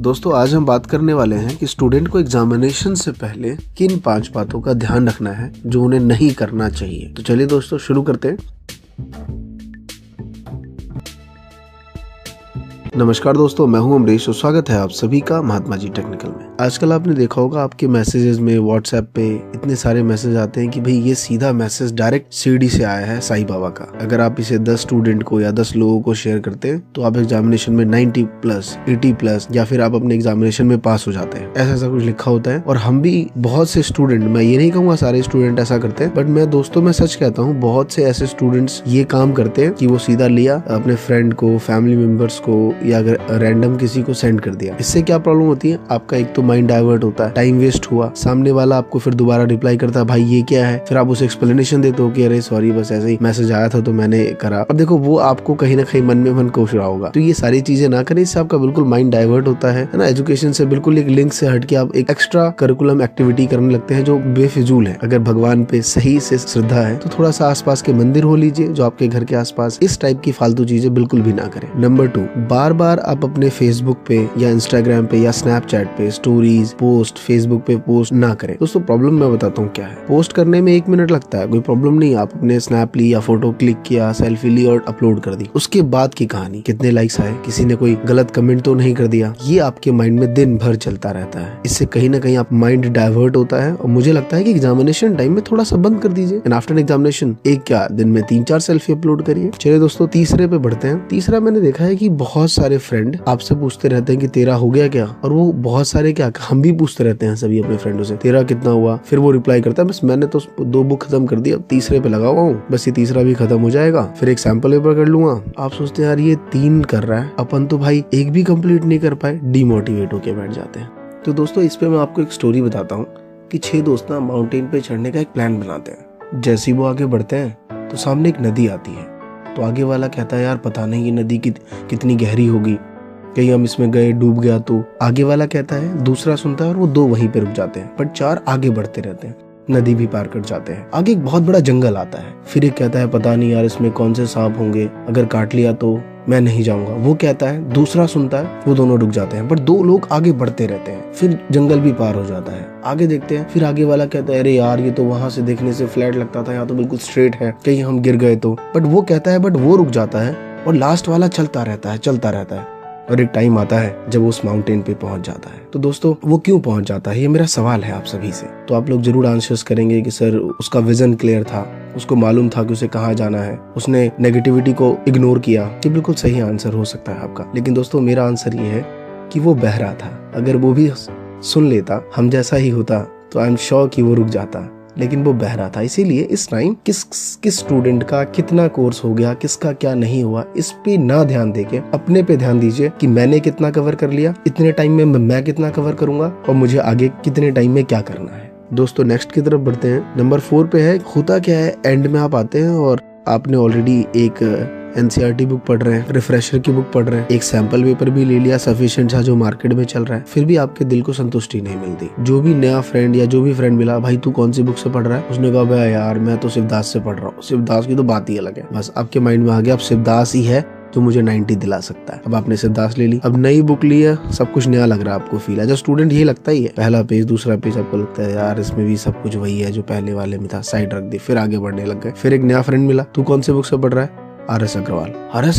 दोस्तों आज हम बात करने वाले हैं कि स्टूडेंट को एग्जामिनेशन से पहले किन 5 बातों का ध्यान रखना है जो उन्हें नहीं करना चाहिए। तो चलिए दोस्तों शुरू करते हैं। नमस्कार दोस्तों, मैं हूं अमरीश और स्वागत है आप सभी का महात्मा जी टेक्निकल में। आजकल आपने देखा होगा आपके मैसेजेस में व्हाट्सएप पे इतने सारे मैसेज आते हैं कि भाई ये सीधा मैसेज डायरेक्ट शिरडी से आया है साईं बाबा का। अगर आप इसे 10 स्टूडेंट को या 10 लोगों को शेयर करते हैं तो आप एग्जामिनेशन में 90+, 80+ या फिर आप अपने एग्जामिनेशन में पास हो जाते हैं। ऐसा कुछ लिखा होता है और हम भी बहुत से स्टूडेंट, मैं ये नहीं कहूंगा सारे स्टूडेंट ऐसा करते हैं, बट मैं दोस्तों में सच कहता हूँ बहुत से ऐसे स्टूडेंट्स ये काम करते हैं कि वो सीधा लिया अपने फ्रेंड को, फैमिली मेंबर्स को या अगर रैंडम किसी को सेंड कर दिया। इससे क्या प्रॉब्लम होती है, आपका एक तो माइंड डाइवर्ट होता है, टाइम वेस्ट हुआ, सामने वाला आपको फिर दोबारा रिप्लाई करता है भाई ये क्या है, फिर आप उसे एक्सप्लेनेशन देते हो कि अरे सॉरी बस ऐसे ही मैसेज आया था तो मैंने करा। अब देखो वो आपको कहीं ना कहीं मन में मन कोश रहा होगा। तो ये सारी चीजें ना करें, इससे आपका बिल्कुल माइंड डाइवर्ट होता है ना। एजुकेशन से बिल्कुल एक लिंक से हट के आप एक एक्स्ट्रा करिकुलम एक्टिविटी करने लगते हैं जो बेफिजूल है। अगर भगवान पे सही से श्रद्धा है तो थोड़ा सा आसपास के मंदिर हो लीजिए जो आपके घर के आसपास। इस टाइप की फालतू चीजें बिल्कुल भी ना करें। नंबर 2, बार बार आप अपने फेसबुक पे या इंस्टाग्राम पे या स्नैपचैट पे स्टोरीज पोस्ट, फेसबुक पे पोस्ट ना करें। दोस्तों प्रॉब्लम मैं बताता हूँ क्या है। पोस्ट करने में 1 मिनट लगता है, कोई प्रॉब्लम नहीं। आप अपने स्नैप ली या फोटो क्लिक किया, सेल्फी ली और अपलोड कर दी। उसके बाद की कहानी, कितने लाइक्स आए, किसी ने कोई गलत कमेंट तो नहीं कर दिया, ये आपके माइंड में दिन भर चलता रहता है। इससे कहीं ना कहीं आप माइंड डाइवर्ट होता है। और मुझे लगता है कि एग्जामिनेशन टाइम में थोड़ा सा बंद कर दीजिए। एंड आफ्टर एग्जामिनेशन एक क्या दिन में 3-4 सेल्फी अपलोड करिए। चलिए दोस्तों तीसरे पे बढ़ते हैं। तीसरा मैंने देखा है कि बहुत सारे फ्रेंड आपसे पूछते रहते हैं कि तेरा हो गया क्या, और वो बहुत सारे क्या, हम भी पूछते रहते हैं सभी अपने फ्रेंडों से तेरा कितना हुआ। फिर वो रिप्लाई करता है बस मैंने तो 2 बुक खत्म कर दी, अब तीसरे पे लगा हुआ हूँ, बस ये तीसरा भी खत्म हो जाएगा, फिर एक सैंपल पेपर कर लूंगा। आप सोचते हैं यार ये 3 कर रहा है, अपन तो भाई एक भी कंप्लीट नहीं कर पाए, डिमोटिवेट होके बैठ जाते हैं। तो दोस्तों इस पे मैं आपको एक स्टोरी बताता हूँ कि 6 दोस्त ना माउंटेन पे चढ़ने का एक प्लान बनाते हैं। जैसे ही वो आगे बढ़ते हैं तो सामने एक नदी आती है। तो आगे वाला कहता है यार पता नहीं ये नदी कितनी गहरी होगी, कहीं हम इसमें गए डूब गया तो। आगे वाला कहता है, दूसरा सुनता है और वो 2 वहीं पे रुक जाते हैं, पर 4 आगे बढ़ते रहते हैं, नदी भी पार कर जाते हैं। आगे एक बहुत बड़ा जंगल आता है। फिर एक कहता है पता नहीं यार इसमें कौन से सांप होंगे, अगर काट लिया तो मैं नहीं जाऊंगा, वो कहता है। दूसरा सुनता है, वो दोनों रुक जाते हैं, पर 2 लोग आगे बढ़ते रहते हैं। फिर जंगल भी पार हो जाता है, आगे देखते हैं। फिर आगे वाला कहता है अरे यार ये तो वहां से देखने से फ्लैट लगता था, यहाँ तो बिल्कुल स्ट्रेट है, कहीं हम गिर गए तो। बट वो कहता है, बट वो रुक जाता है और लास्ट वाला चलता रहता है। और एक टाइम आता है जब उस माउंटेन पे पहुंच जाता है। तो दोस्तों वो क्यों पहुंच जाता है, ये मेरा सवाल है आप सभी से। तो आप लोग जरूर आंसर्स करेंगे कि सर उसका विजन क्लियर था, उसको मालूम था कि उसे कहाँ जाना है, उसने नेगेटिविटी को इग्नोर किया। ये बिल्कुल सही आंसर हो सकता है आपका। लेकिन दोस्तों मेरा आंसर ये है कि वो बहरा था। अगर वो भी सुन लेता, हम जैसा ही होता, तो आई एम श्योर कि वो रुक जाता। लेकिन वो बहरा था। इसीलिए इस टाइम किस स्टूडेंट का कितना कोर्स हो गया, किसका क्या नहीं हुआ, इस पे ना ध्यान देके अपने पे ध्यान दीजिए कि मैंने कितना कवर कर लिया, इतने टाइम में मैं कितना कवर करूंगा और मुझे आगे कितने टाइम में क्या करना है। दोस्तों नेक्स्ट की तरफ बढ़ते हैं। नंबर 4 पे है, होता क्या है एंड में आप आते हैं और आपने ऑलरेडी एक NCERT बुक पढ़ रहे हैं, रिफ्रेशर की बुक पढ़ रहे हैं, एक सैंपल पेपर भी ले लिया सफिशिएंट था जो मार्केट में चल रहा है, फिर भी आपके दिल को संतुष्टि नहीं मिलती। जो भी नया फ्रेंड या जो भी फ्रेंड मिला, भाई तू कौन सी बुक से पढ़ रहा है, उसने कहा भाई यार मैं तो शिवदास से पढ़ रहा हूँ। शिवदास की तो बात ही अलग है। बस आपके माइंड में आ गया अब शिवदास ही है तो मुझे 90 दिला सकता है। अब आपने शिवदास ले ली, अब नई बुक ली है, सब कुछ नया लग रहा है आपको, फील है। जो स्टूडेंट ये लगता ही है, पहला पेज दूसरा पेज आपको लगता है यार इसमें भी सब कुछ वही है जो पहले वाले में था, साइड रख दी, फिर आगे बढ़ने लग गए। फिर एक नया फ्रेंड मिला, तू कौन से बुक से पढ़ रहा है, RS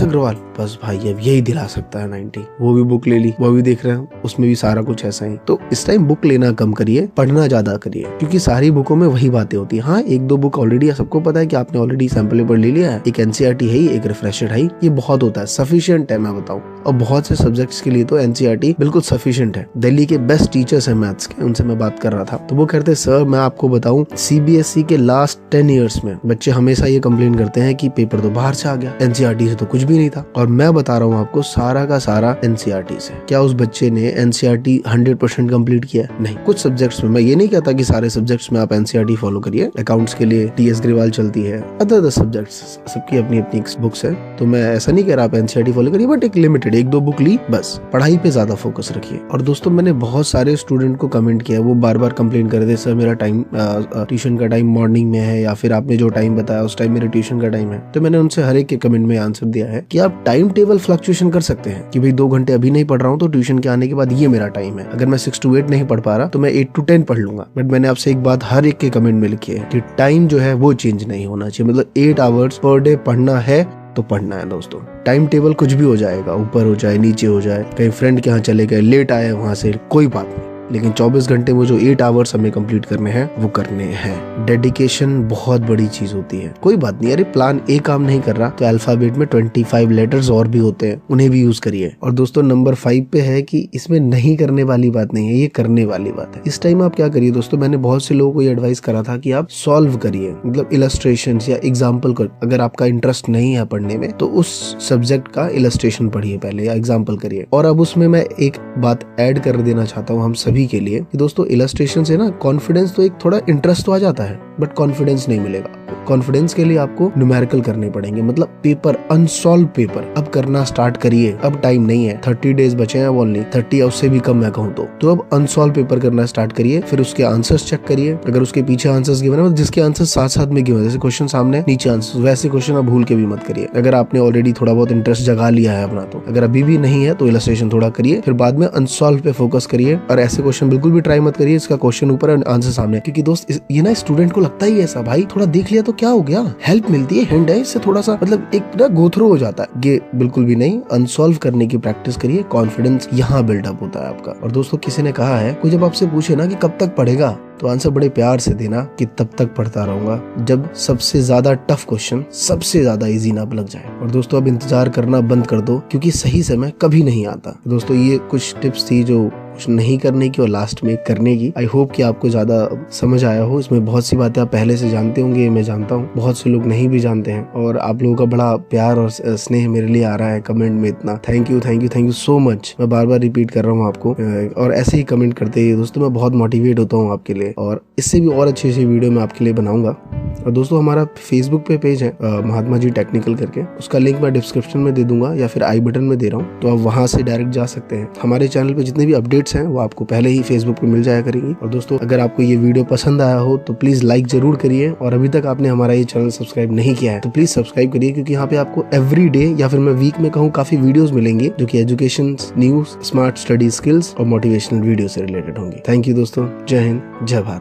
अग्रवाल, बस भाई अब यही दिला सकता है 90। वो भी बुक ले ली, वो भी देख रहे हैं, उसमें भी सारा कुछ ऐसा ही। तो इस टाइम बुक लेना कम करिए, पढ़ना ज्यादा करिए, क्योंकि सारी बुकों में वही बातें होती है। हाँ 1-2 बुक ऑलरेडी सबको पता है कि आपने ऑलरेडी सैंपल पेपर ले लिया है, एक NCERT है, एक रिफ्रेशर है, ये बहुत होता है, सफिशिएंट है मैं बताऊं। और बहुत से सब्जेक्ट्स के लिए तो NCERT बिल्कुल सफिशिएंट है। दिल्ली के बेस्ट टीचर्स हैं मैथ्स के, उनसे मैं बात कर रहा था, तो वो कहते सर मैं आपको बताऊं CBSE के लास्ट 10 ईयर्स में बच्चे हमेशा ये कंप्लेन करते हैं कि पेपर तो बाहर से आ गया, NCERT से तो कुछ भी नहीं था। और मैं बता रहा हूँ आपको सारा का सारा NCERT से। क्या उस बच्चे ने NCERT 100% कंप्लीट किया? नहीं। कुछ सब्जेक्ट्स में, मैं ये नहीं कहता कि सारे सब्जेक्ट्स में आप NCERT फॉलो करिए, अकाउंट्स के लिए TS ग्रेवाल चलती है, अदर सब्जेक्ट्स सबकी अपनी अपनी बुक्स है, तो मैं ऐसा नहीं कह रहा आप NCERT फॉलो करिए, बट एक लिमिटेड 1-2 बुक ली, बस पढ़ाई पे ज्यादा फोकस रखिए। और दोस्तों मैंने बहुत सारे स्टूडेंट को कमेंट किया, वो बार बार कंप्लेन कर रहे थे सर मेरा ट्यूशन का टाइम मॉर्निंग में है, या फिर आपने जो टाइम बताया उस टाइम मेरे ट्यूशन का टाइम है। तो मैंने उनसे हर एक के कमेंट में आंसर दिया है कि आप टाइम टेबल फ्लक्चुएशन कर सकते हैं कि भाई 2 घंटे अभी नहीं पढ़ रहा हूँ तो ट्यूशन के आने के बाद ये मेरा टाइम है। अगर मैं 6 to 8 नहीं पढ़ पा रहा तो मैं 8 to 10 पढ़ लूंगा। बट मैंने आपसे एक बात हर एक के कमेंट में लिखी है कि टाइम जो है वो चेंज नहीं होना चाहिए। मतलब 8 आवर्स पर डे पढ़ना है तो पढ़ना है दोस्तों। टाइम टेबल कुछ भी हो जाएगा, ऊपर हो जाए नीचे हो जाए, कहीं फ्रेंड के यहाँ चले गए, लेट आए वहां से, कोई बात नहीं, लेकिन 24 घंटे में जो 8 आवर्स हमें कंप्लीट करने हैं वो करने हैं। डेडिकेशन बहुत बड़ी चीज होती है। कोई बात नहीं, अरे प्लान ए काम नहीं कर रहा तो अल्फाबेट में 25 लेटर्स और भी होते हैं, उन्हें भी यूज करिए। और दोस्तों नंबर 5 पे है कि इसमें नहीं करने वाली बात नहीं है, ये करने वाली बात है। इस टाइम आप क्या करिए दोस्तों, मैंने बहुत से लोगों को ये एडवाइस करा था कि आप सॉल्व करिए, मतलब इलस्ट्रेशन या एग्जाम्पल कर। अगर आपका इंटरेस्ट नहीं है पढ़ने में तो उस सब्जेक्ट का इलस्ट्रेशन पढ़िए पहले या एग्जाम्पल करिए। और अब उसमें मैं एक बात ऐड कर देना चाहता हूँ हम सभी के लिए कि दोस्तों इलस्ट्रेशन से ना कॉन्फिडेंस तो एक थोड़ा इंटरेस्ट तो आ जाता है बट कॉन्फिडेंस नहीं मिलेगा। कॉन्फिडेंस के लिए आपको न्यूमेरिकल करने पड़ेंगे, मतलब पेपर, अनसॉल्व पेपर अब करना स्टार्ट करिए। अब टाइम नहीं है, 30 डेज बचे हैं, ओनली 30 या उससे भी कम मैं कहूँ तो अब अनसॉल्व पेपर करना स्टार्ट करिए। फिर उसके आंसर्स चेक करिए, अगर उसके पीछे आंसर्स गिवन है, जिसके आंसर साथ साथ में गिवन है, जैसे क्वेश्चन सामने नीचे आंसर, वैसे क्वेश्चन आप भूल के भी मत करिए। अगर आपने ऑलरेडी थोड़ा बहुत इंटरेस्ट जगा लिया है अपना तो, अगर अभी भी नहीं है तो इलस्ट्रेशन थोड़ा करिए, फिर बाद में अनसॉल्व पे फोकस करिए। और ऐसे क्वेश्चन बिल्कुल भी ट्राई मत करिए इसका क्वेश्चन ऊपर आंसर सामने, क्योंकि दोस्त ये ना स्टूडेंट को लगता ही ऐसा, भाई थोड़ा देख लिया तो क्या हो गया, हेल्प मिलती है, हिंट है, इससे थोड़ा सा मतलब एक ना गो थ्रू हो जाता है। ये बिल्कुल भी नहीं, अनसॉल्व करने की प्रैक्टिस करिए, कॉन्फिडेंस यहाँ बिल्डअप होता है आपका। और दोस्तों किसी ने कहा है, कोई जब आपसे पूछे ना कि कब तक पढ़ेगा तो आंसर बड़े प्यार से देना कि तब तक पढ़ता रहूंगा जब सबसे ज्यादा टफ क्वेश्चन सबसे ज्यादा इजी ना लग जाए। और दोस्तों अब इंतजार करना बंद कर दो, क्योंकि सही समय कभी नहीं आता। दोस्तों ये कुछ टिप्स थी जो कुछ नहीं करने की और लास्ट में करने की। आई होप कि आपको ज्यादा समझ आया हो। इसमें बहुत सी बातें आप पहले से जानते होंगे, मैं जानता हूँ, बहुत से लोग नहीं भी जानते हैं। और आप लोगों का बड़ा प्यार और स्नेह मेरे लिए आ रहा है कमेंट में, इतना थैंक यू सो मच। मैं बार बार रिपीट कर रहा हूँ आपको, और ऐसे ही कमेंट करते हैं दोस्तों, मैं बहुत मोटिवेट होता हूँ आपके लिए, और इससे भी और अच्छी वीडियो मैं आपके लिए बनाऊंगा। और दोस्तों हमारा फेसबुक पे पेज है महात्मा जी टेक्निकल करके, उसका लिंक मैं डिस्क्रिप्शन में दे दूंगा या फिर आई बटन में दे रहा हूँ, तो आप वहां से डायरेक्ट जा सकते हैं। हमारे चैनल पे जितने भी अपडेट्स हैं वो आपको पहले ही फेसबुक पे मिल जाया करेंगी। और दोस्तों अगर आपको ये वीडियो पसंद आया हो तो प्लीज लाइक जरूर करिए, और अभी तक आपने हमारा ये चैनल सब्सक्राइब नहीं किया है तो प्लीज सब्सक्राइब करिए, क्योंकि यहाँ पे आपको एवरी डे या फिर मैं वीक में कहूँ काफी वीडियोस मिलेंगे जो कि education, news, smart study skills और मोटिवेशनल वीडियो से रिलेटेड होंगे। थैंक यू दोस्तों, जय हिंद, जय भारत।